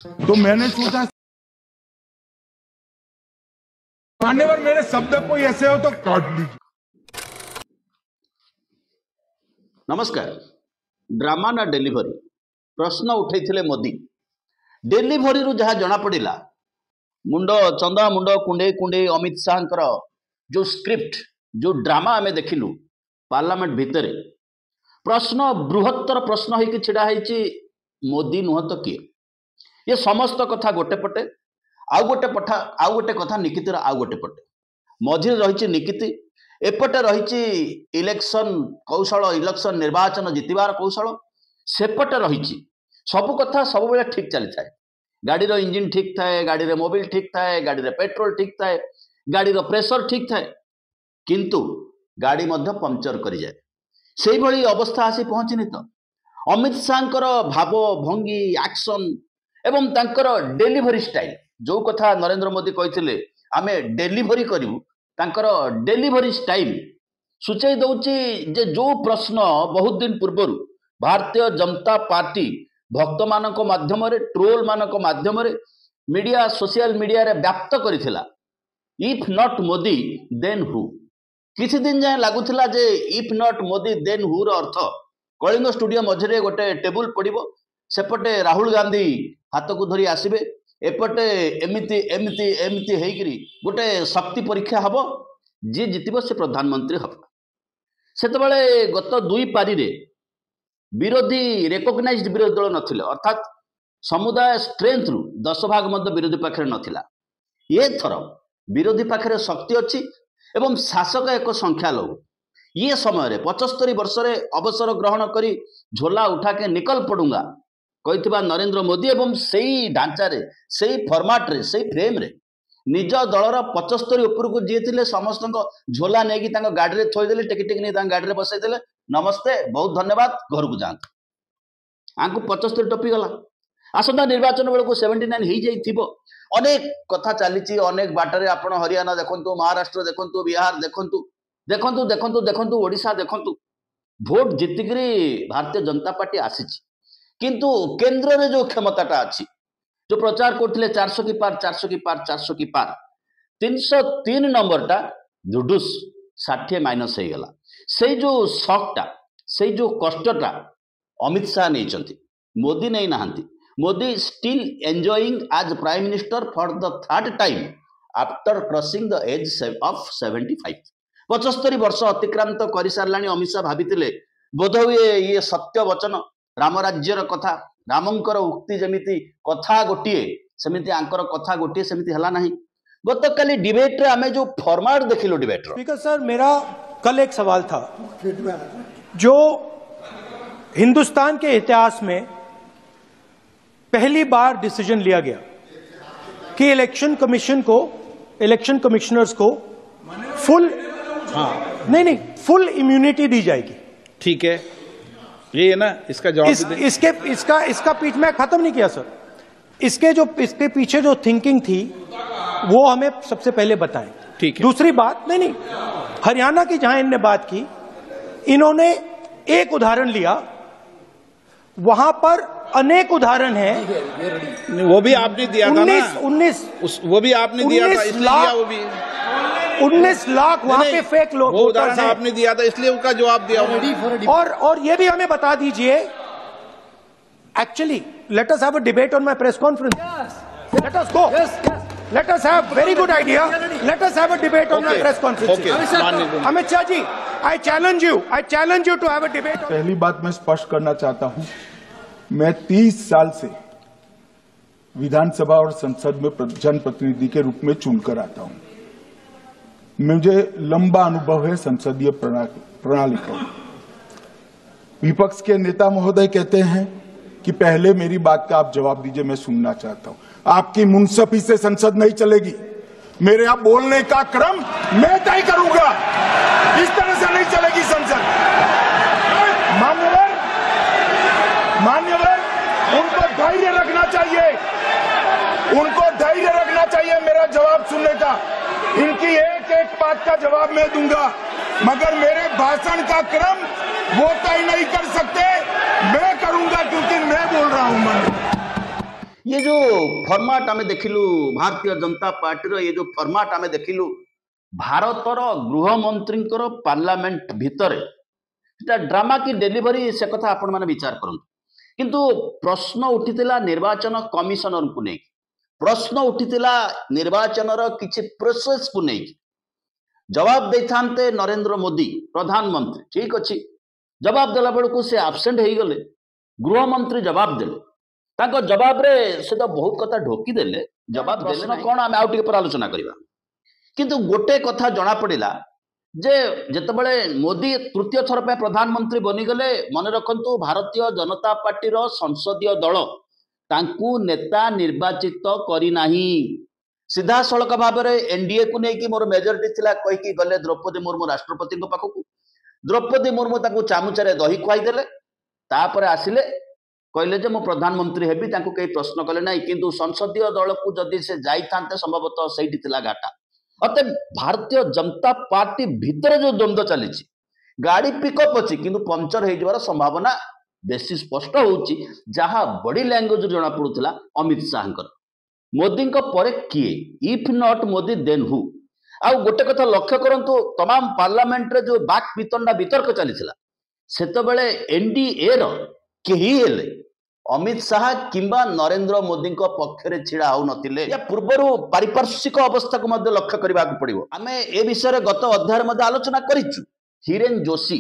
तो मैंने सोचा मान्यवर मेरे शब्द कोई ऐसे हो तो काट लीजिए। नमस्कार। ड्रामा ना डेलीवरी प्रश्न उठे मोदी डेलीवरी रु जहाँ जना पड़ा मुंड चंदा मुंड कुंडे कुंडे अमित शाह जो स्क्रिप्ट जो ड्रामा आमे देखिलु पार्लियामेंट भितर प्रश्न बृहत्तर प्रश्न होइकि छिड़ा होइछि मोदी नुह तो किए ये समस्त कथा गोटे पटे आउ गोटे कथा निकितिर आउ गोटे पटे मझिरे रही निकिति एपटे रही इलेक्शन कौशल इलेक्शन निर्वाचन जितबार कौशल सेपटे रही सबु कथा सब बेले ठीक चली थाए गाड़ी इंजिन ठीक थाए गाड़ी रे मोबिल ठीक थाए गाड़ी रे पेट्रोल ठीक थाए गाड़ी रो प्रेशर ठीक थाए किंतु गाड़ी मध्य पंक्चर करि जाए सेही भली अवस्था आसी पहुंचनी तो अमित शाह भाव भंगी एक्शन एवं तांकर डेलीवरी स्टाइल जो कथा नरेंद्र मोदी कहते आमे डेलीवरी करू तांकर डेलीवरी स्टाइल सूचई दउची जे जो प्रश्न बहुत दिन पूर्व भारतीय जनता पार्टी भक्त मानक माध्यम ट्रोल मानक माध्यम मीडिया सोशल मीडिया रे व्याप्त करिथिला if not Modi then who किसी दिन जाए लगुला जे if not Modi then who रो अर्थ कलिंग स्टूडियो मझे गोटे टेबुल पड़ो सेपटे राहुल गांधी हाथ को धरी आसबे एपटे एमती एमती एमती होकरी गोटे शक्ति परीक्षा हम जी जितब से प्रधानमंत्री हम से गत दुई पारी रे विरोधी रेकग्नाइज्ड विरोधी दल नथिले अर्थात समुदाय स्ट्रेंथ रु 10 भाग मध्य विरोधी पाखे नथिला ये थर विरोधी पाखे शक्ति अच्छी एवं शासक एक संख्या लघु ये समय 75 वर्ष अवसर ग्रहण करी झोला उठा के निकल पड़ूंगा कही नरेंद्र मोदी एवं सही ढांचा रे सही फॉर्मेट रे सही फ्रेम रे निज दलर 75 ऊपर को जी थे समस्त झोला नहीं गाड़ी में थोदेले टेकी नहीं गाड़ी में बसई नमस्ते बहुत धन्यवाद घर को जातु आंकु 75 टपी गला आसंता निर्वाचन बेलू 79 हो जाइथिबो अनेक कथा चली अनेक बाटर आप हरियाणा देखंतु महाराष्ट्र देखंतु बिहार देखंतु देखंतु देखंतु देखंतु ओडिशा देखंतु भोट जीतिकी भारतीय जनता पार्टी आसीची किंतु केंद्र में जो क्षमताटा अच्छी जो प्रचार करते 400 की पार 400 की पार 400 की पार 303 नंबरटा जुडुस 60 माइनस हो गला से जो शॉकटा से जो कष्टटा अमित शाह नहीं मोदी नहीं नहांती Modi still enjoying as prime minister for the third time after crossing the age of 75 75 वर्ष अतिक्रांत कर सारा अमित शाह भाभी बोध हुए ये सत्य वचन राम राज्यर कथा रामंकर उक्ति जमीती कथा गोटे सेमिति आंकर कथा गोटे सेमिति हला नहीं गत काली डिबेट रे आमे जो फॉर्मेट देखिलो डिबेट रो स्पीकर सर मेरा कल एक सवाल था जो हिंदुस्तान के इतिहास में पहली बार डिसीजन लिया गया कि इलेक्शन कमिश्नर्स को फुल नहीं फुल इम्यूनिटी दी जाएगी। ठीक है ये है ना इसका जवाब इसका पीछ में खत्म नहीं किया सर। इसके पीछे जो थिंकिंग थी वो हमें सबसे पहले बताएं। ठीक है। दूसरी बात नहीं हरियाणा की जहां इन्होंने बात की इन्होंने एक उदाहरण लिया वहां पर अनेक उदाहरण हैं। वो भी आपने दिया था ना 19 वो भी आपने दिया था इसलिए वो भी 19 लाख वहां पे फेक लोग वो उदाहरण आपने दिया था इसलिए उसका जवाब दिया। और ये भी हमें बता दीजिए actually let us have a debate on my press conference let us go let us have very good idea let us have a debate on my press conference Amit Shah ji I challenge you to have a debate पहली बात मैं स्पष्ट करना चाहता हूं मैं 30 साल से विधानसभा और संसद में जनप्रतिनिधि के रूप में चुनकर आता हूं मुझे लंबा अनुभव है संसदीय प्रणाली का। विपक्ष के नेता महोदय कहते हैं कि पहले मेरी बात का आप जवाब दीजिए मैं सुनना चाहता हूं। आपकी मुंसफी से संसद नहीं चलेगी मेरे यहां बोलने का क्रम मैं तय करूंगा इस तरह से नहीं चलेगी संसद। मान्यवर उनको धैर्य रखना चाहिए मेरा जवाब सुनने का। इनकी एक एक बात का जवाब मैं दूंगा मगर मेरे भाषण का क्रम वो तय नहीं कर सकते मैं करूंगा क्योंकि मैं बोल रहा हूं। ये जो फॉर्माट आमे देखिलु भारतीय जनता पार्टी ये जो फॉर्माट आमे देखिलु भारतर गृह मंत्री पार्लियामेंट भितर ड्रामा की डेलीवरी से कथा आपण माने विचार करंतु किंतु प्रश्न उठितिला निर्वाचन कमिशनर को नहीं प्रश्न उठितिला निर्वाचन किछि प्रोसेस को नहीं जवाब देथांते नरेंद्र मोदी प्रधानमंत्री ठीक अच्छी जवाब देला बेलू से आबसेंट हो गले गृह मंत्री जवाब देले तांको जवाब रे से तो बहुत कथा ढोकी देले जवाब प्रश्न कौन आम आउ टिके पर आलोचना करबा किंतु गोटे कथा जना पड़िला जे जेतेबेले मोदी तृतीय थर पे प्रधानमंत्री बनीगले मन रखंतु भारतीय जनता पार्टी रो संसदीय दल तांकू नेता निर्वाचित करी नाही सीधा सड़क भाव में एनडीए को लेकिन मोर मेजोरिटी थिला कहीकि गले द्रौपदी मुर्मू राष्ट्रपति पाखक द्रौपदी मुर्मू ताकू चामुचारे दही खुआईदेले तापर आसिले कहले जे मो प्रधानमंत्री हेबी तांकू कई प्रश्न कले ना किंतु संसदीय दल को जदि से जाइथांते संभवतः सही थिला घाटा अत भारतीय जनता पार्टी भितर जो द्वंद्व चली गाड़ी पिकअप अच्छी किंतु पंचर हो जवार संभावना बेसी स्पष्ट होउची जहां बॉडी लैंग्वेज जना पड़ुला अमित शाह मोदी परे किए if not Modi then who आ गोटे कथा लक्ष्य करंतु तमाम पार्लियामेंट रे जो बाक वितंडा वितर्क चलीथिला सेतबेले एनडीए रो केही हेले अमित शाह किंबा नरेंद्र मोदी पक्षरे छिड़ा हो नथिले या पूर्वरु पारिपार्श्विक अवस्था को मध्य लक्ष्य करबा पड़िबो आमे ए विषय गत अध्याय मध्य आलोचना करिछु हिरेन जोशी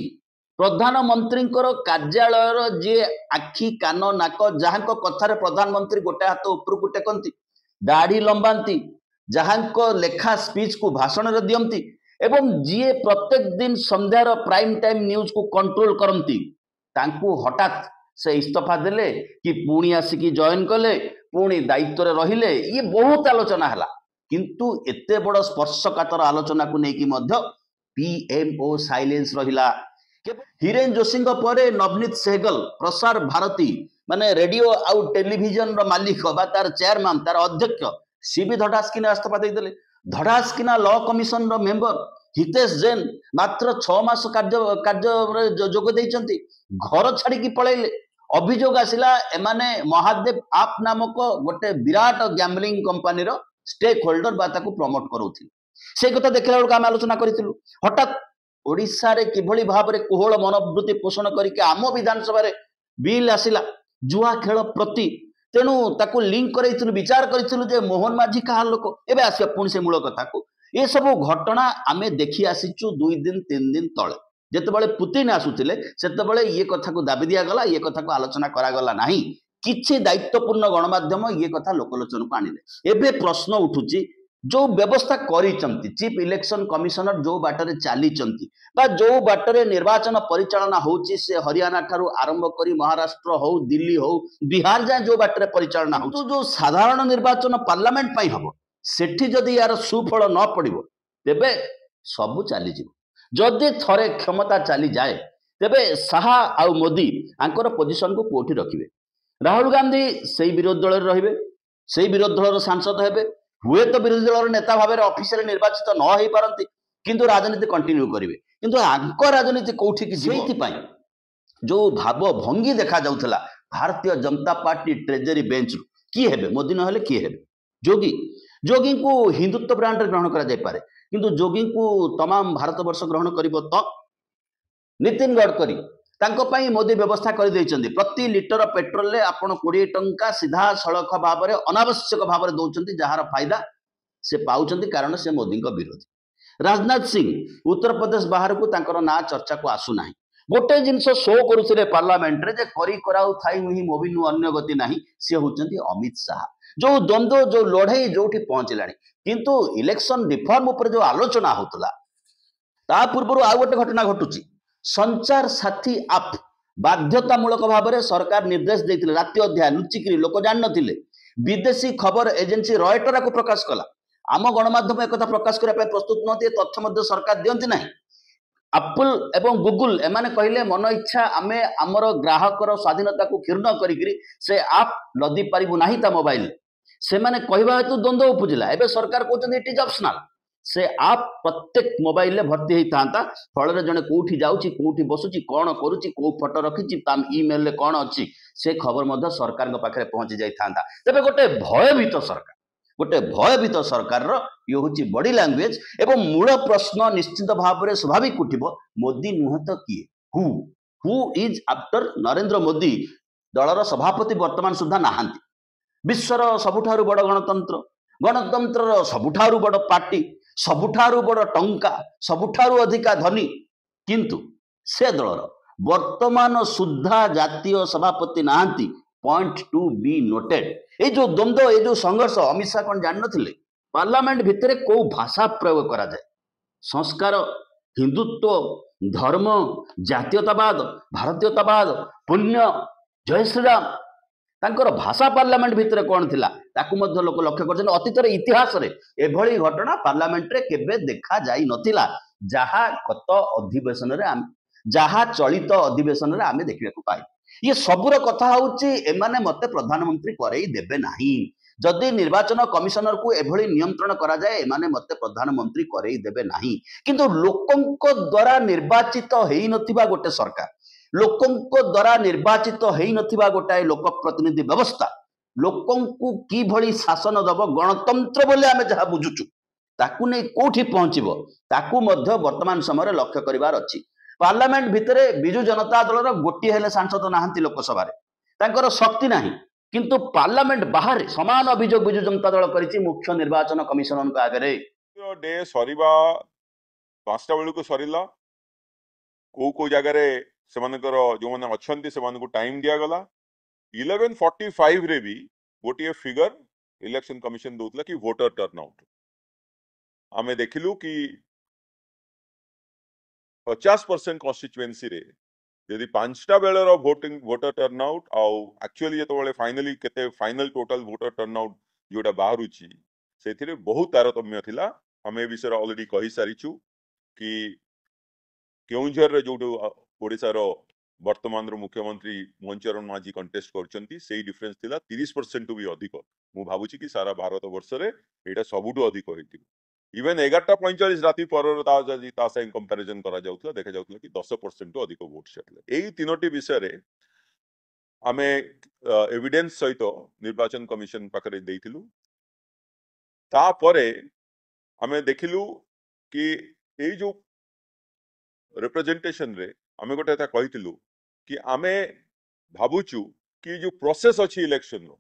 प्रधानमंत्री कार्यालय जी आखि कान नाक जहां कथार प्रधानमंत्री गोटे हाथ उपरकू टेकती दाढ़ी लंबाती जहां लेखा स्पीच को भाषण रे दियंती एवं जी प्रत्येक दिन संध्यार प्राइम टाइम न्यूज को कंट्रोल करती तांकू हठात से इस्तीफा देले कि पुणी आसिकी जॉइन कले पुणी दायित्व रे रहिले ये बहुत आलोचना हला किंतु एते बड़ स्पर्शकातर आलोचना को लेकिन मध्य पीएमओ साइलेंस रहिला हिरेन जोशी परे नवनीत सहगल प्रसार भारती माने रेडियो आउ टेलीविजन रो मालिक बा तार चेयरमैन तार अध्यक्ष सी भी धड़ासकिना इस्तीफा देदेले धड़ासकिना लॉ कमिशन रो मेंबर हितेश जैन मात्र 6 मास कार्य जोग देइचंती घर छाड़ी की पळैले अभियोग आसिला एमाने महादेव आप नामक गोटे विराट गैम्बलिंग कंपनी रो स्टेक होल्डर बा ताकू प्रमोट करूथिले से कथा देखला बेलू आम आलोचना करिथिलु हठात ओडिशा रे किभली भाव में कोहल मनोवृत्ति पोषण करके आम विधानसभा रे बिल आसिला जुआ खेल प्रति तेणु ताकू लिंक करैथिलु विचार करिथिलु जे मोहन माझी कहा लोक एबे आसिया पुणी से मूल कथा को ये सब घटना आमे देखि आसीचु 2 दिन 3 दिन तले जेतेबेले पुतिन आसुथिले सेतेबेले ये कथा को दाबी दिया गला ये कथा को आलोचना करा गला नाही किछि दायित्वपूर्ण गणमाध्यम ये कथा लोकलोचन को आनिले एबे प्रश्न उठुची जो व्यवस्था करिचंती चीफ इलेक्शन कमिशनर जो बाटरे चलीचंती बा जो बाटरे निर्वाचन परिचालना होची से हरियाणा ठारू आरंभ करी महाराष्ट्र हो दिल्ली हो बिहार जाए जो बाटरे परिचालना हो तो जो साधारण निर्वाचन पार्लियामेंट पई हबो सेठी जदि यार सुफल न पड़िबो तेबे सबु चली जिवो जदि थरे क्षमता चली जाए तेबे शाह आउ मोदी आंकर पोजिशन को कोठी रखिबे राहुल गांधी सेही विरोधी दल रे रहिबे सेही विरोधी दल सांसद हेबे हुए तो विरोधी दल नेता भाव में ऑफिशियल निर्वाचित न हो पारती किंतु राजनीति कंटिन्यू करेंगे किंतु आंक राजनीति कौटी की जो भाव भंगी देखा जाउथला Bharatiya Janata party treasury bench किए हेबे मोदी न हेले किए हेबे जोगी जोगी को हिंदुत्व ब्रांड ग्रहण करा जाय पारे किंतु जोगी को तमाम भारत वर्ष ग्रहण करिवो तो नितिन गडकरी तांको पई मोदी व्यवस्था कर देइचंदी प्रति लिटर पेट्रोल ले आपण 20 टंका सीधा सड़क भाव में अनावश्यक भाव में दौरान जार फायदा से पाउचंदी कारण से मोदी विरोधी राजनाथ सिंह उत्तर प्रदेश बाहर को तांकर ना चर्चा को आसुना गोटे जिनस शो करुले पार्लियामेंट रे जे करी कराउ थाई मुहि मोबिनु अन्य गति नाही से होचंदी अमित शाह जो द्वंद्व जो लड़ाई जोठी पहुंचलानी किंतु इलेक्शन रिफॉर्म ऊपर जो आलोचना होतला ता पूर्व आ गोटे घटना घटुची संचार साथी आप बाध्यतामूलक भाव में सरकार निर्देश देते राति अध्याय लुचिकी लोक जान नथिले विदेशी खबर एजेंसी रॉयटर को प्रकाश कला आम गणमाध्यम एक प्रकाश करने प्रस्तुत नथी तथ्य सरकार दियंती नहीं एप्पल एवं गूगल एमाने कहले मन इच्छा आमे आमर ग्राहकर स्वाधीनता को क्षीर्ण करिकरी से आप लदी पारिबु नाही ता मोबाइल से माने कहबा हेतु द्वंद्व उपजिला एबे सरकार कहउछन इट इज ऑप्शनल से आप प्रत्येक मोबाइल भर्ती होता फल जड़े कौटी जाऊँगी कौटी बसुची कौन करुच्ची कौ फोटो रखी इमेल कौन अच्छी से खबर सरकार पाखे पहुंची जाता तेज गोटे भयभीत सरकार गोटे भयभीत सरकार ये हूँ बॉडी लैंग्वेज एवं मूल प्रश्न निश्चित भाव में स्वाभाविक उठिब मोदी नुहे तो किए who is after Narendra Modi दलर सभापति वर्तमान सुधा नहांती विश्वर सबुठारु बड़ गणतंत्र गणतंत्र सबुठारु बड़ पार्टी सबुठारु बड़ टंका सबुठारु अधिका धनी किंतु से दलर वर्तमान सुधा जातीय सभापति नहांती पॉइंट टू बी नोटेड ये जो द्वंद्व ये जो संघर्ष अमित शाह कौन जान नथिले पार्लियामेंट भितर को भाषा प्रयोग करा जाए संस्कार हिंदुत्व धर्म जातीयतावाद भारतीयतावाद पुण्य जय श्रीराम तांकर भाषा पार्लियामेंट भितर कौन थिला ताकू मध्य लोक लक्ष्य कर अतीत इतिहास रे एभली घटना पार्लियामेंट रे केबे देखा जाई नथिला जहा गत अधिवेशन रे जहा चलित अधिवेशन रे आमे देखिବାକୁ पाई ये सबुर कथा होची एमाने मते प्रधानमंत्री करई देबे नाही जदि निर्वाचन कमिशनर को एभली नियंत्रण करा जाए एमाने मते प्रधानमंत्री करई देबे नाही किंतु लोकंक द्वारा निर्वाचित हेई नथिबा गोटे सरकार लोकंक द्वारा निर्वाचित हेई नथिबा गोटाए लोक प्रतिनिधि व्यवस्था लोकंकु की भली शासन दब गणतंत्र बोले आमे जहा बुझुचु ताकू नै कोठी पहुंचिबो ताकू मध्य वर्तमान समय लक्ष्य करिवार अछि पार्लियामेंट भितरे बिजु जनता दलर गोटी हेले सांसद नाहंती लोकसभा रे तांकर शक्ति नाही किंतु पार्लियामेंट बाहर समान अभियोग बिजु जनता दल करिछि मुख्य निर्वाचन कमिशनर का आगे डे सरीबा 5टा बेलू को सरीला को जगह सेमानकर जो मैंने अच्छी से टाइम दिया गला 11:45 रे भी गोटे फिगर इलेक्शन कमिशन दौला कि वोटर टर्नआउट आमे देखिलु कि 50% कन्स्टिट्युएंसी रे यदि 5टा बेलर वोटर टर्नआउट आउ एक्चुअली जो फाइनली केते फाइनल टोटल वोटर टर्नआउट जोटा बाहरुची से बहुत तारतम्य थिला आमे विषय ऑलरेडी कहि सारिछु कि केउंझर जो ओडिशार वर्तमान मुख्यमंत्री मोहन चरण माझी कंटेस्ट करछंती सेही डिफरेंस थिला 30% भी अधिक मु भाबुची कि सारा भारत वर्ष रे एटा सबुटु अधिक होइति इवन 11:45 राति पर ता से कंपैरिजन करा जाउतला देखा जाउतला कि 10% अधिक वोट सेटले एही तीनोटी विषय रे आमे एविडेंस सहित निर्वाचन कमिशन पाखरे देइथिलु ता परे आमे देखिलु कि एई जो रिप्रेजेंटेशन रे आमे गोटे एता कहिथिलु कि आमे भाबुचु कि जो प्रोसेस अछि इलेक्शन नो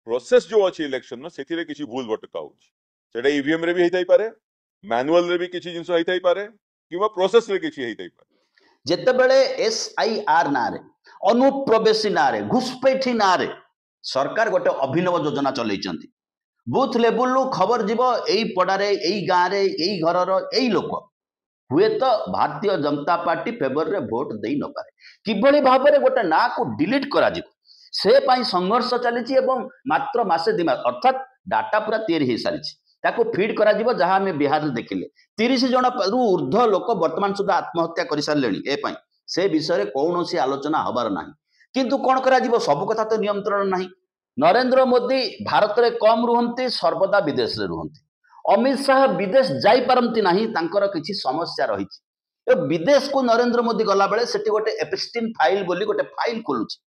प्रोसेस जो अछि इलेक्शन नो सेथिरे किछि भूल भटका होछि सेटा ईवीएम रे भी हेतै पारे मैनुअल रे भी किछि जिंस हेतै पारे किबा प्रोसेस रे किछि हेतै पारे जेते बेले एसआईआर ना रे अनुप्रवेशी ना रे घुसपैठी ना रे सरकार गोटे अभिनव योजना चलैचंती बूथ लेवल खबर जीव एई पडारे एई गाँ रे एई घरर एई लोक हुए तो भारतीय जनता पार्टी फेवर रे वोट दे न पारे किभली भाव में गोटे ना को डिलीट करा जिवो से पई संघर्ष चली मात्र मासे दिमाग अर्थात डाटा पूरा तैयारी हो सारी ताको फीड करा जिवो जहां में बिहार देखिले 30 जन ऊर्ध लोक वर्तमान सुधा आत्महत्या कर सारे ए पई से विषय रे कौनसी आलोचना हबार नाही किंतु कोन करा जिवो सब कथा तो नियंत्रण नाही नरेंद्र मोदी भारत रे कम रुहंती सर्वदा विदेश रे रुहंती अमित शाह विदेश जाई पारंती नाही तांकर किछि समस्या रही विदेश को नरेंद्र मोदी गला बेले सेठी गोटे एपिस्टिन फाइल बोली गोटे फाइल खोलुछि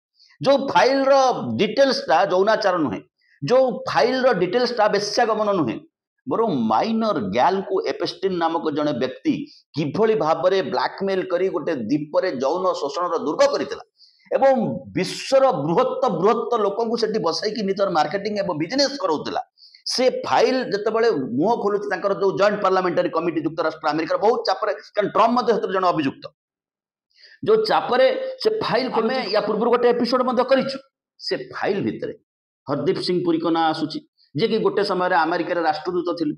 जो फाइल रो डिटेल्स ता जौनाचार नुहे जो फाइल रो डिटेल्स ता बेश्यागमन नुहे बरो माइनर गैल को एपिस्टिन नामक जने व्यक्ति किभली भाव में ब्लैकमेल करी गोटे द्वीप रे जौन शोषण रो दुर्ग करितला एवं विश्वर बृहत्त बृहत्त लोकंकु सेठी बसाई कि नितर मार्केटिंग एवं बिजनेस करौतला से फाइल जिते बड़े मुह खोलुची जो जॉइंट पार्लियामेंटारी कमिटी युक्तराष्ट्र अमेरिका बहुत चापरे कारण ट्रम्प जन अभियुक्त जो चापरे से फाइल हमें या पूर्व गोटे एपिसोड करिछु से फाइल भितर हरदीप सिंह पुरी को ना आसुची जे कि गोटे समय अमेरिका राष्ट्रदूत थिले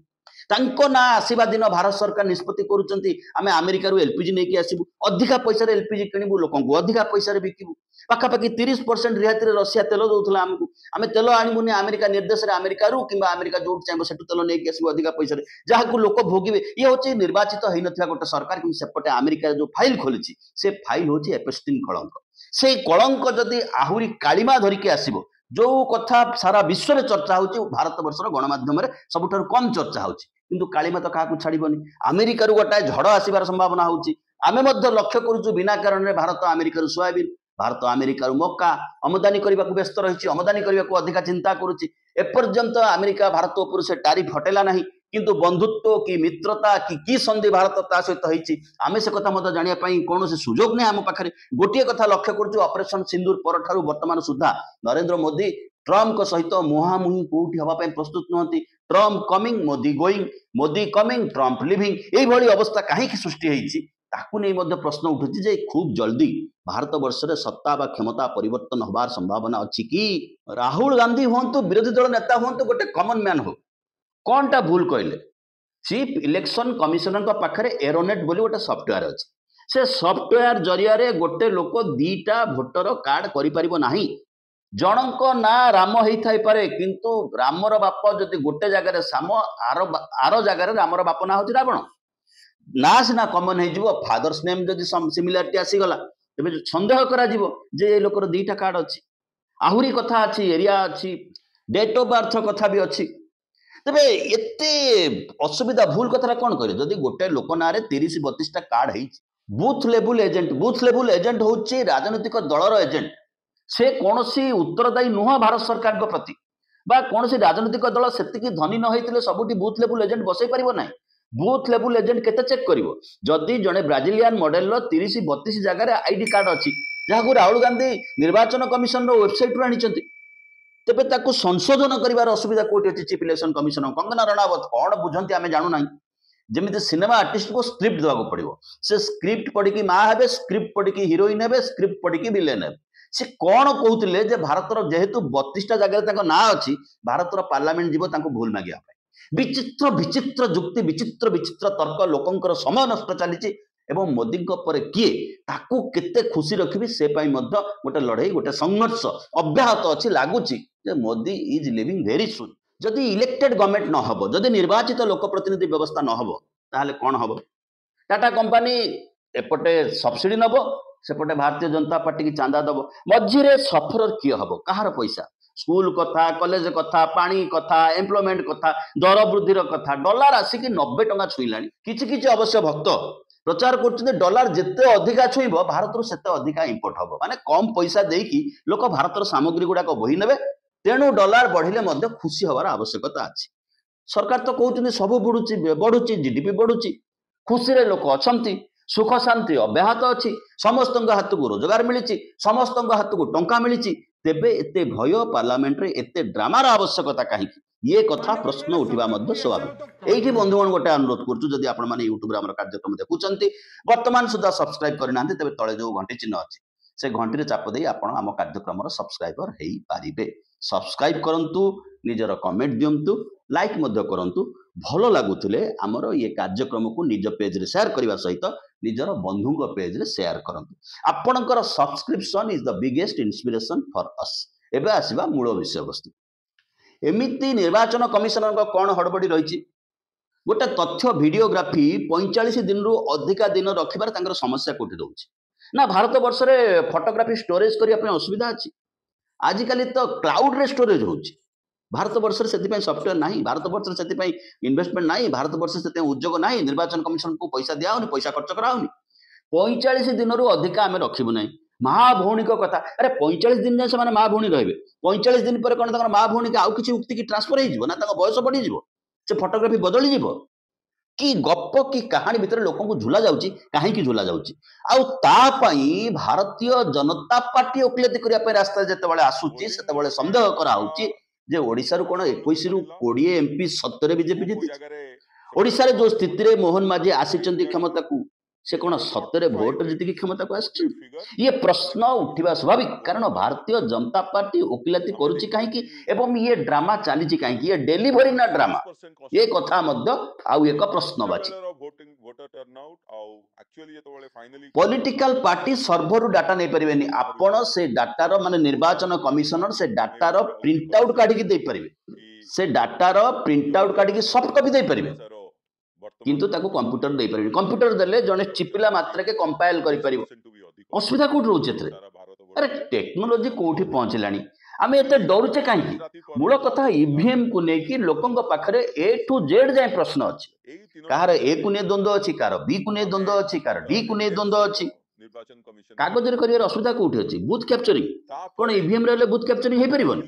तांको ना आसीबा दिन भारत सरकार निष्पत्ति करूचंती आमे अमेरिका रु एलपीजी नेकी आसीबु अधिका पैसा रे एलपीजी किनिबु लोकंकु अधिका पैसा रे बिकिबु पाखापाखि 30% रिहाती रे रशिया तेल दउथला हमकु आमे तेल आनिबुनी अमेरिका निर्देश रे अमेरिका रु किंबा अमेरिका जोट चाइबो सेटु तेल नेकी आसीबु अधिका पैसा रे जाहाकु लोक भोगिबे ये होची निर्वाचित होई नथिया गोटे सरकार कि सेपटे अमेरिका जो फाइल खोलिछि से फाइल होची एपिस्टिन कलंक से कलंक जदि आहुरी कालिमा धरिके आसीबो जो कथा सारा विश्व में चर्चा होची भारत वर्षर गणमाध्यम रे सबुठार कम चर्चा होची କିନ୍ତୁ କାଳିମା ତ କାହାକୁ ଛାଡ଼ିବନି। ଆମେରିକାରୁ ଗୋଟାଏ ଝଡ଼ ଆସିବାର ସମ୍ଭାବନା ହେଉଛି। ଆମେ ମଧ୍ୟ ଲକ୍ଷ୍ୟ କରୁଛୁ ବିନା କାରଣରେ ଭାରତ ଆମେରିକାରୁ ସୋୟାବିନ୍, ଭାରତ ଆମେରିକାରୁ ମକା ଆମଦାନୀ କରିବାକୁ ବ୍ୟସ୍ତ ରହିଛି, ଆମଦାନୀ କରିବାକୁ ଅଧିକା ଚିନ୍ତା କରୁଛି। ଏପର୍ଯ୍ୟନ୍ତ ଆମେରିକା ଭାରତ ଉପରୁ ସେ ଟାରିଫ ହଟେଇଲା ନାହିଁ, କିନ୍ତୁ ବନ୍ଧୁତ୍ୱ କି ମିତ୍ରତା କି ସନ୍ଧି ଭାରତ ତା ସହିତ ହେଇଛି ଆମେ ସେ କଥା ମଧ୍ୟ ଜାଣିବା ପାଇଁ କୌଣସି ସୁଯୋଗ ନାହିଁ ଆମ ପାଖରେ। ଗୋଟିଏ କଥା ଲକ୍ଷ୍ୟ କରୁଛୁ, ଅପରେସନ ସିନ୍ଦୁର ପରଠାରୁ ବର୍ତ୍ତମାନ ସୁଦ୍ଧା ନରେନ୍ଦ୍ର ମୋଦି ଟ୍ରମ୍ପଙ୍କ ସହିତ ମୁହାଁମୁହିଁ କୋଉଠି ହେବା ପାଇଁ ପ୍ରସ୍ତୁତ ନୁହନ୍ତି। Trump coming, Modi going, Modi coming, Trump leaving, ଏଇଭଳି ଅବସ୍ଥା କାହିଁକି ସୃଷ୍ଟି ହେଇଛି ତାକୁ ନେଇ ମଧ୍ୟ ପ୍ରଶ୍ନ ଉଠୁଛି ଯେ ଖୁବ୍ ଜଲ୍ଦି ଭାରତ ବର୍ଷରେ ସତ୍ତା ବା କ୍ଷମତା ପରିବର୍ତ୍ତନ ହେବାର ସମ୍ଭାବନା ଅଛି କି? ରାହୁଲ ଗାନ୍ଧୀ ହୁଅନ୍ତୁ, ବିରୋଧୀ ଦଳ ନେତା ହୁଅନ୍ତୁ, ଗୋଟେ କମନ ମ୍ୟାନ୍ ହଉ, କଣଟା ଭୁଲ କହିଲେ? ଚିଫ୍ ଇଲେକ୍ସନ କମିଶନରଙ୍କ ପାଖରେ ଏରୋନେଟ୍ ବୋଲି ଗୋଟେ ସଫ୍ଟୱେୟାର ଅଛି। ସେ ସଫ୍ଟୱେୟାର ଜରିଆରେ ଗୋଟେ ଲୋକ ଦିଟା ଭୋଟର କାର୍ଡ କରିପାରିବ ନାହିଁ। ଜଣଙ୍କ ନାଁ ରାମ ହେଇଥାଇପାରେ, କିନ୍ତୁ ରାମର ବାପ ଯଦି ଗୋଟେ ଜାଗାରେ ସାମ, ଆର ଜାଗାରେ ରାମର ବାପ ନାଁ ହେଉଛି ରାବଣ। ନା ସିନା କମନ ହେଇଯିବ, ଫାଦର୍ସ ନେମ୍ ଯଦି ସିମିଲାରିଟି ଆସିଗଲା ତେବେ ସନ୍ଦେହ କରାଯିବ ଯେ ଏ ଲୋକର ଦିଟା କାର୍ଡ ଅଛି। ଆହୁରି କଥା ଅଛି, ଏରିଆ ଅଛି, ଡେଟ୍ ଅଫ୍ ବାର୍ଥ କଥା ବି ଅଛି। ତେବେ ଏତେ ଅସୁବିଧା ଭୁଲ କଥାଟା କ'ଣ କରିବ? ଯଦି ଗୋଟେ ଲୋକ ନାଁରେ 30-32ଟା କାର୍ଡ ହେଇଛି, ବୁଥ ଲେବୁଲ ଏଜେଣ୍ଟ ହେଉଛି ରାଜନୈତିକ ଦଳର ଏଜେଣ୍ଟ। ସେ କୌଣସି ଉତ୍ତରଦାୟୀ ନୁହଁ ଭାରତ ସରକାରଙ୍କ ପ୍ରତି, ବା କୌଣସି ରାଜନୈତିକ ଦଳ ସେତିକି ଧନୀ ନ ହେଇଥିଲେ ସବୁଠି ବୁଥ ଲେବୁଲ ଏଜେଣ୍ଟ ବସେଇ ପାରିବ ନାହିଁ। ବୁଥ ଲେବୁଲ ଏଜେଣ୍ଟ କେତେ ଚେକ୍ କରିବ? ଯଦି ଜଣେ ବ୍ରାଜିଲିଆନ ମଡେଲର 30-32 ଜାଗାରେ ଆଇଡି କାର୍ଡ ଅଛି, ଯାହାକୁ ରାହୁଲ ଗାନ୍ଧୀ ନିର୍ବାଚନ କମିଶନର ୱେବସାଇଟରୁ ଆଣିଛନ୍ତି, ତେବେ ତାକୁ ସଂଶୋଧନ କରିବାର ଅସୁବିଧା କୋଉଠି ଅଛି? Chief election commissioner Kangana Ranaut କ'ଣ ବୁଝନ୍ତି ଆମେ ଜାଣୁନାହିଁ। ଯେମିତି ସିନେମା ଆର୍ଟିଷ୍ଟକୁ ସ୍କ୍ରିପ୍ଟ ଦେବାକୁ ପଡ଼ିବ, ସେ ସ୍କ୍ରିପ୍ଟ ପଢ଼ିକି ମା ହେବେ, ସ୍କ୍ରିପ୍ଟ ପଢ଼ିକି ହିରୋଇନ ହେବେ, ସ୍କ୍ରିପ୍ଟ ପଢ଼ିକି ଭିଲେନ ହେବେ। ସେ କ'ଣ କହୁଥିଲେ ଯେ ଭାରତର ଯେହେତୁ 32ଟା ଜାଗାରେ ତାଙ୍କ ନାଁ ଅଛି, ଭାରତର ପାର୍ଲାମେଣ୍ଟ ଯିବ ତାଙ୍କୁ ଭୁଲ ମାଗିବା ପାଇଁ। ବିଚିତ୍ର ଯୁକ୍ତି, ବିଚିତ୍ର ତର୍କ, ଲୋକଙ୍କର ସମୟ ନଷ୍ଟ ଚାଲିଛି। ଏବଂ ମୋଦିଙ୍କ ପରେ କିଏ, ତାକୁ କେତେ ଖୁସି ରଖିବି ସେ ପାଇଁ ମଧ୍ୟ ଗୋଟେ ଲଢ଼େଇ, ଗୋଟେ ସଂଘର୍ଷ ଅବ୍ୟାହତ ଅଛି। ଲାଗୁଛି ଯେ ମୋଦି ଇଜ୍ ଲିଭିଂ ଭେରି ସୁନ୍। ଯଦି ଇଲେକ୍ଟେଡ୍ ଗଭର୍ଣ୍ଣମେଣ୍ଟ ନ ହେବ, ଯଦି ନିର୍ବାଚିତ ଲୋକ ପ୍ରତିନିଧି ବ୍ୟବସ୍ଥା ନ ହେବ, ତାହେଲେ କ'ଣ ହେବ? ଟାଟା କମ୍ପାନୀ ଏପଟେ ସବସିଡି ନେବ, ସେପଟେ ଭାରତୀୟ ଜନତା ପାର୍ଟିକି ଚାନ୍ଦା ଦେବ। ମଝିରେ ସଫରର କିଏ ହେବ? କାହାର ପଇସା? ସ୍କୁଲ କଥା, କଲେଜ କଥା, ପାଣି କଥା, ଏମ୍ପ୍ଲୟମେଣ୍ଟ କଥା, ଦର ବୃଦ୍ଧିର କଥା। ଡଲାର ଆସିକି 90 ଟଙ୍କା ଛୁଇଁଲାଣି। କିଛି ଅବଶ୍ୟ ଭକ୍ତ ପ୍ରଚାର କରୁଛନ୍ତି ଡଲାର ଯେତେ ଅଧିକା ଛୁଇଁବ ଭାରତରୁ ସେତେ ଅଧିକା ଇମ୍ପୋର୍ଟ ହେବ, ମାନେ କମ୍ ପଇସା ଦେଇକି ଲୋକ ଭାରତର ସାମଗ୍ରୀ ଗୁଡ଼ାକ ବୋହି ନେବେ। ତେଣୁ ଡଲାର ବଢ଼ିଲେ ମଧ୍ୟ ଖୁସି ହେବାର ଆବଶ୍ୟକତା ଅଛି। ସରକାର ତ କହୁଛନ୍ତି ସବୁ ବଢ଼ୁଛି, ଜିଡିପି ବଢ଼ୁଛି, ଖୁସିରେ ଲୋକ ଅଛନ୍ତି, ସୁଖ ଶାନ୍ତି ଅବ୍ୟାହତ ଅଛି, ସମସ୍ତଙ୍କ ହାତକୁ ରୋଜଗାର ମିଳିଛି, ସମସ୍ତଙ୍କ ହାତକୁ ଟଙ୍କା ମିଳିଛି। ତେବେ ଏତେ ଭୟ, ପାର୍ଲାମେଣ୍ଟରେ ଏତେ ଡ୍ରାମାର ଆବଶ୍ୟକତା କାହିଁକି? ये कथा प्रश्न उठा स्वाभाविक। यही बंधुगण गोटे अनुरोध करुँ, जदि आपने यूट्यूब आम कार्यक्रम देखुंत बर्तमान सुधा सब्सक्राइब करना तेज तले जो घंटी चिन्ह अच्छी से घंटी चाप दे आप आम कार्यक्रम सब्सक्राइबर हो पारे। सब्सक्राइब करंतु, निजर कमेंट दिंतु, लाइक करंतु। भल लगुले आमर ये कार्यक्रम को निज पेज रे शेयर करने सहित निजर बंधु पेज रे शेयर करंतु। आपणकर subscription is the biggest inspiration for us. एबे आसीबा मूल विषय वस्तु। एमिति निर्वाचन कमिशनर कौन हड़बड़ी रही गोटे तथ्य भिडियोग्राफी 45 दिन रु अधिका दिन रखिबार तांकर समस्या कोठी रहउछि ना। भारत वर्ष रे फोटोग्राफी स्टोरेज करिया असुविधा अछि। आजिकल तो क्लाउड रे स्टोरेज होछि। भारत वर्ष से सॉफ्टवेयर नहीं, भारत वर्ष से इन्वेस्टमेंट नहीं, भारत वर्ष से उद्योग नहीं। निर्वाचन कमिशन को पैसा दिया होनी, पैसा खर्च कराउनी। 45 दिन रु अधिका आमे रखिबु नहीं। महाभौणी कथा, अरे 45 दिन से माने महाभौणी रहिबे। 45 दिन पर कौन महाभौणी के आउ किछि उक्ति की ट्रांसफर हो ना, बयस बढ़ी जीवो, से फोटोग्राफी बदली जीवो कि गप की कहानी भितर लोक को झुला जाउची। कहीं झुला जाउची आउ तापाई भारतीय जनता पार्टी ओकिलती करिया पे रास्ता जेतेबेले आसुची सेतेबेले संदेह करा होची जे ओडिसा रु कोन 21 रु 20 एमपी 70 बीजेपी जीति। ओडिसा रे जो स्थिति रे मोहन माझी आसीचंती क्षमता को, से कौन सत्य भोट जीतिकी क्षमता को आस, ये प्रश्न उठा स्वाभाविक। कारण भारतीय जनता पार्टी ओकिलाती करुच्ची कहीं एवं ये ड्रामा चली कहीं, ये डेलीवरी ना ड्रामा, ये कथा आउ एक प्रश्नवाची। पॉलिटिकल पार्टी सर्वर डाटा नहीं पारे। आपण से डाटार माने निर्वाचन कमिशनर से डाटार प्रिंट आउट काढ़ी दे पारे, से डाटार प्रिंट आउट काढ़ी सॉफ्ट कॉपी दे पारे, किंतु ताको कंप्यूटर दे पारे। कंप्यूटर देले जने चिपिला मात्र के कंपाइल करि परिबो। असुविधा कोठ रोचे। अरे टेक्नोलोजी कोठी पहुंचलानी। आम एत डरुचे कहीं मूल कथा ईवीएम को लेकिन लोकों पाखरे ए टू जेड जाए प्रश्न अच्छी कहार ए को नहीं द्वंद्व अच्छी कहार बी को नहीं द्वंद्व अच्छी कहार डी को नहीं द्वंद्व अच्छी निर्वाचन कमिशन कागज कर असुविधा कौटी अच्छी बुथ कैप्चरिंग कौन ईवीएम रे बुथ कैप्चरिंग हो पार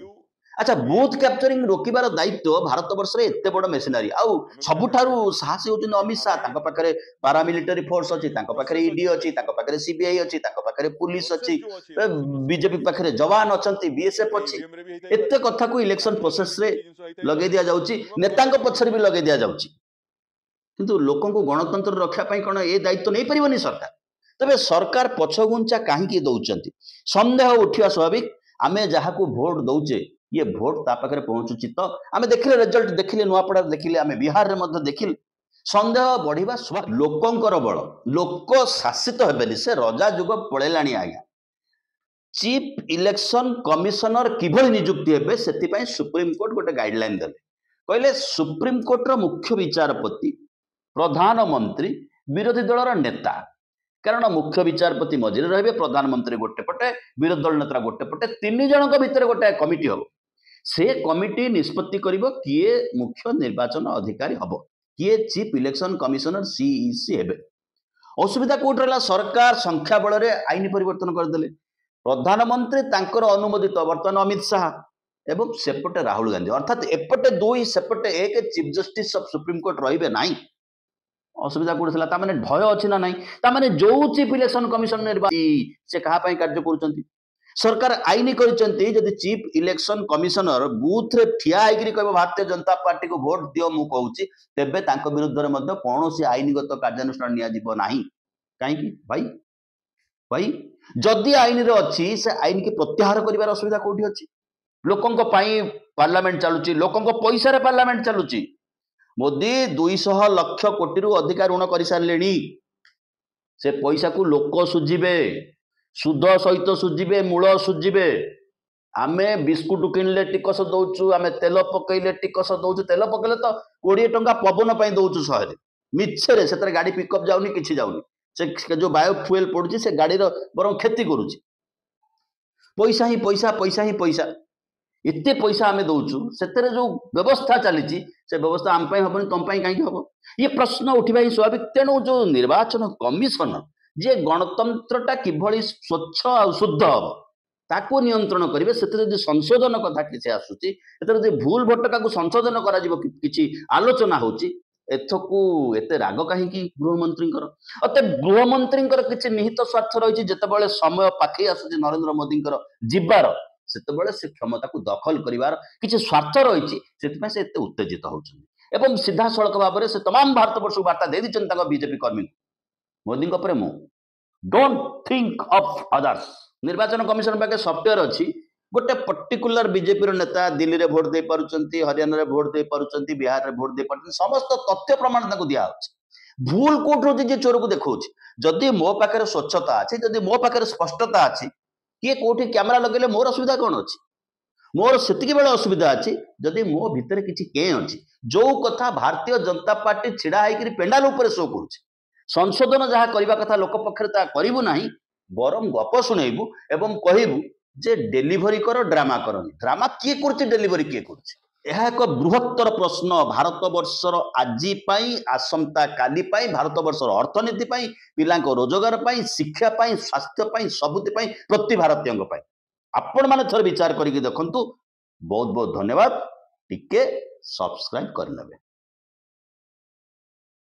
अच्छा बुथ कैप्चरिंग रोकबार दायित्व भारत वर्ष में एत बड़ मेसिनारी आउ सबुठारु साहसी होउछन अमित शाह तांको पाखरे पारामिलिटरी फोर्स अच्छी तांको पाखरे ईडी अच्छी तांको पाखरे सीबीआई अच्छी तांको पाखरे पुलिस अच्छी बीजेपी पाखरे जवान अच्छी बीएसएफ अच्छी एत कथा को इलेक्शन प्रोसेस रे लगे दिया जाउची नेतांको पछरे भी लगे दिया जाउची किंतु लोकों को गणतंत्र रक्षा पाई कोन ए दायित्व नहीं परिबनी सरकार तबे सरकार पछगुंचा काहे दउचंती संदेह उठिया स्वाभाविक आमे जहाँ को वोट दउचे ये भोट ता पाखरे पहुंचुची तो आमे देखिले रिजल्ट देखिले नुआपड़ा देखिले आमे बिहार रे मध्य देखिले संदेह बढ़िबा स्वाभाविक लोकंकर बळ लोक शासित हेबेनी से रजा जुग पळेलाणी आज्ञा चीफ इलेक्शन कमिशनर किभଳି नियुक्ति हेबे सेति पई सुप्रीम कोर्ट गोटे गाइडलाइन देले कहले सुप्रीम कोर्ट रो मुख्य विचारपति प्रधानमंत्री विरोधी दलर नेता कारण मुख्य विचारपति मझिरे रहिबे प्रधानमंत्री गोटे पटे विरोधी दल नेता गोटे पटे तीन जनक भितर गोटे कमिटी हबो से कमिटी निष्पत्ति करिबो किए मुख्य निर्वाचन अधिकारी हबो किए चीफ इलेक्शन कमिशनर सीईसी हेबे असुविधा कोट रहला सरकार संख्या बल रे आईन परिवर्तन करदेले प्रधानमंत्री तांकर अनुमोदित वर्तमान अमित शाह एवं सेपटे राहुल गांधी अर्थात एपटे दुई सेपटे एक chief justice of supreme court रहिबे नाही असुविधा कोड थला ता माने भय अछि ना नाही ता माने जो चीफ इलेक्शन कमिशन निर्वाची से कहा पई कार्य करूचंती सरकार आईन करिसंती यदि चीफ इलेक्शन कमिशनर बूथ रे ठिया आइकरी कहबो भारतीय जनता पार्टी को वोट दियो मु कहूची तेबे तांको विरुद्ध रे मध्ये कोनोसी आईनगत कार्यानुष्ठान निया जिवो नाही काहे की भाई जदि आईन रे अछि से आईन की प्रत्याहार करिवार असुविधा कोठी अछि लोकंको पई पार्लियामेंट चालुची लोकंको पैसा रे पार्लियामेंट चालुची मोदी 200 लाख कोटी रु अधिक ऋण कर सारे से पैसा को लोक सुझिबे सुध सहित सुझिबे मूल सुझिबे आमे बिस्कुट किनले टिकस दउचु आमे तेल पकैले टिकस दउचु तेल पकैले तो 20 टंका पवन पई दउचु शहरे मिछरे सेतर गाड़ी पिकअप जाउनी किछि जाउनी से जो बायो फ्यूएल पडुची से गाड़ी रो बरम खेती करूची पैसा ही पैसा पैसा ही पैसा एते पैसा आमे दउचु सेतरे जो व्यवस्था चलीची से व्यवस्था आम पई हबनी तम पई काहे हबो ये प्रश्न उठिबा ही स्वाभाविक तेणु जो निर्वाचन कमिशनर जे गणतंत्रटा किभଳି स्वच्छ और शुद्ध हबो ताको नियंत्रण करिवे सेतरे जे संशोधन कथा किछि आसुची एतरे जे भूल भटका को संशोधन करा जिवो किछि आलोचना होची एथकू एते राग काहे कि गृहमंत्रींकर अते गृहमंत्रींकर किछि निहित स्वार्थ रहिछि जेतेबेले समय पाखै आसुची नरेंद्र मोदींकर जिबार सेतेबेले से क्षमता को दखल करिवार किछि स्वार्थ रहिछि सेतिपय से एते उत्तेजित होउछन एवं सीधा सड़क भाव से तमाम भारतवर्ष को वार्ता दे दिछन तांको बीजेपी कर्मी मोदी को मु डोंट थिंक ऑफ अदर्स निर्वाचन कमिशन पाके सॉफ्टवेयर अछि गोटे पर्टिकुलर बीजेपी रो नेता दिल्ली रे वोट दे पारुचंती हरियाणा रे वोट दे पारुचंती बिहार रे वोट दे पारुचंती समस्त तथ्य प्रमाण ताको दिया होछि भूल कोट रो जे चोर को देखौछि जदि मो पाके स्वच्छता अछि जदि मो पाके स्पष्टता अछि किए कोठी कैमरा लगेले मोर असुविधा कोन अछि मोर सेतिकी बेले असुविधा अछि जदि मो भितर किछि के अछि जो कथा भारतीय जनता पार्टी छिड़ा आइकरी पेंडाल ऊपर शो करूछि संशोधन जहाँ करबा कथा लोक पक्षरे ता करिवु नाही बरम गप सुनेबु एवं कहिबु जे डेलीवरी कर ड्रामा करनी ड्रामा किए करछि डेलीवरी किए करछि यह एक बृहत्तर प्रश्न भारतवर्षर आजी पाई आसंता काली पाई भारतवर्षर अर्थनीति पाई पिलांको रोजगार पाई शिक्षा पाई स्वास्थ्य पाई सबुति पाई प्रति भारतीयंग पाई आपण माने थोर विचार करिके देखंतु बहुत बहुत धन्यवाद टिके सब्सक्राइब करनेबे।